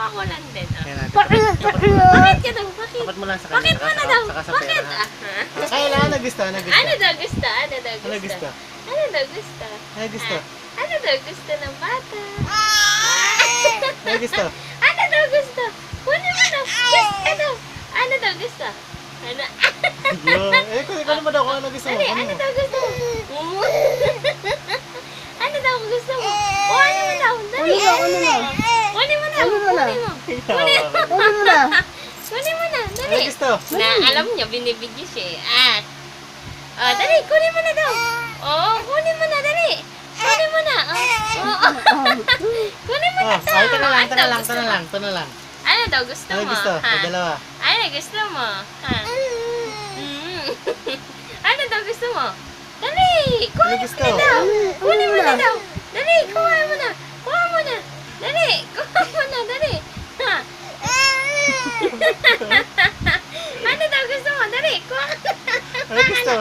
ako lang din. Kaya natin. Bakit ka daw? Bakit? Tapat mo lang sa Bakit kanya. mo na daw? Saka sa Bakit? pera. Ah, ha? Kailangan na gusto, na gusto. Ano daw gusto? Ano daw Ano gusto? gusto? Ano daw gusto? Ano gusto? Ah, ano daw gusto ng bata? Ano gusto? Ano daw gusto? Kunin mo daw. Ano? Ano daw gusto? Ano? Yun. Eh, kung ikaw naman daw kung ano gusto mo. Dali, Ano ano mo? daw gusto mo? Ano daw gusto mo? O, ano mo daw? Dali. Kunin mo daw. Kunin mo. Kunin mo. Kunin mo na. Ano Dali. gusto? Na, alam niya, binibigyan siya eh. Dali, kunin mo na daw. Oo, kunin mo na, dali. Kunin mo na. Kunin mo na daw. Ay, ito na lang, ito na Ano lang, gusto ito na mo? lang, ito na lang. Ano daw gusto Ano mo? gusto? Ha? Dalawa. Ano gusto mo? Ha? Ano daw gusto mo? Dali! Kuha Ano mo gusto? na daw! Kunin mo na daw! Dali! Kuha mo na! Kuha mo na! Dali! Kuha mo na! Dali! Ha? Ano daw gusto mo? Dali! Kuha ka na! Ano gusto?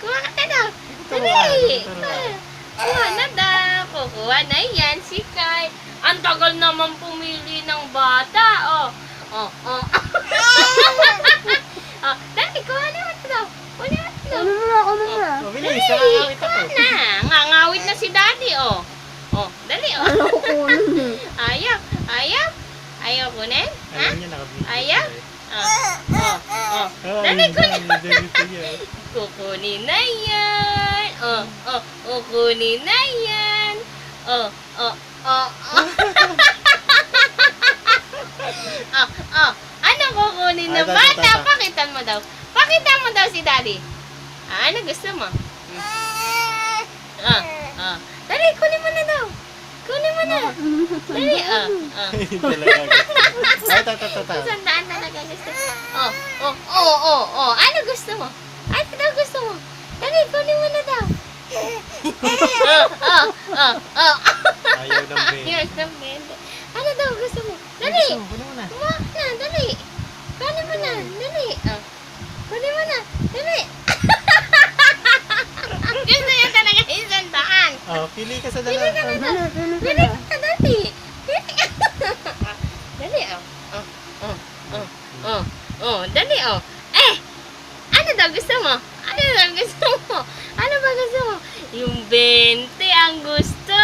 Kuha ka na daw! Dali! Kuha na daw! Kukuha na yan si Kai. Ang tagal naman pumili ng bata. Oh! Oh! Oh! Oh! Dali! Kuha naman daw! Kuha naman daw! Mabilis, nakakawit ako. Na, ngangawit na si daddy, oh. Oh, dali, oh. Ayaw, ayaw. Ayaw kunin? Ha? Ayun niya, nakabili. Ayaw? Oh. Dali, kunin. Kukunin na yan. Kukunin na yan. Oh. Ano kukunin na bata? Pakitan mo daw. Pakitan mo daw si daddy. Ano gusto mo? Dali, kunin mo na daw. Kunin mo na. Dali, Talaga. Ay, ta. Sandaan talaga gusto. Ano gusto mo? Ano daw gusto mo? Dali, kunin mo na daw. Ayaw ng baby. Yes, ng bende. Ano daw gusto mo? Dali. Kunin mo na. Kumuha ka na, dali. Kunin mo na, dali. Kunin mo na, dali. Gusto niya talaga yung sandaan. Pili ka sa Pili dalawa. ka na daw. Pili ka na, dali. Pili ka na. Dali, dali, ano daw gusto mo? Ano daw gusto mo? Ano ba gusto mo? Yung 20 ang gusto,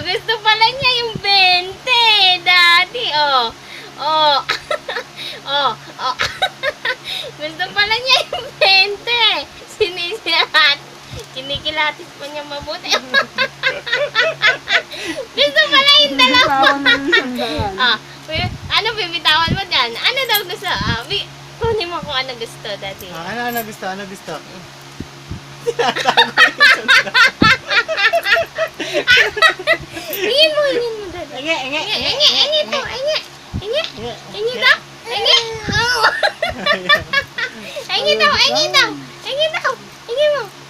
gusto pala niya yung 20, daddy, gusto pala niya yung 20. Sinisirat. Kinikilatis pa niya mabuti. Gusto pala yung dalawa. Ano bibitawan mo dyan? Ano daw gusto? Kunin mo kung ano gusto, daddy. Ano gusto? Ano gusto? Ingin mo, daddy. Inge. Ingi daw.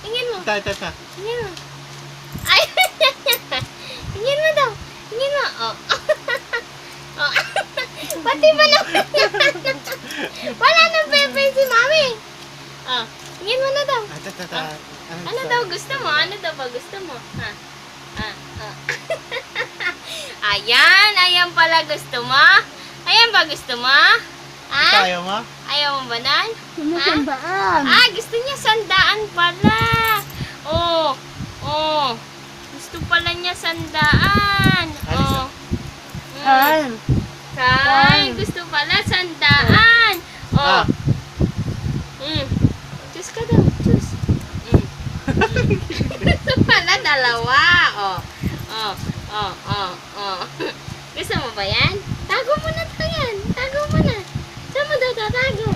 Ingin mo. Ta. Ingin mo. Ay, ingin mo daw. Ingin mo. Pati ba naman wala nang pepe si mami. Ingin mo na daw. Ta. Ano daw gusto mo? Ano daw ba gusto mo? Ayan pala gusto mo? Ayan ba gusto mo? Ayaw mo? Ayaw mo ba nan? Sandaan. Gusto niya sandaan pala. Gusto pala niya sandaan. Kay, gusto pala sandaan. Choose ka daw. Choose. Gusto pala dalawa. Gusto mo ba yan? Tago mo na to yan. Tago mo na. Saan mo daw tatago?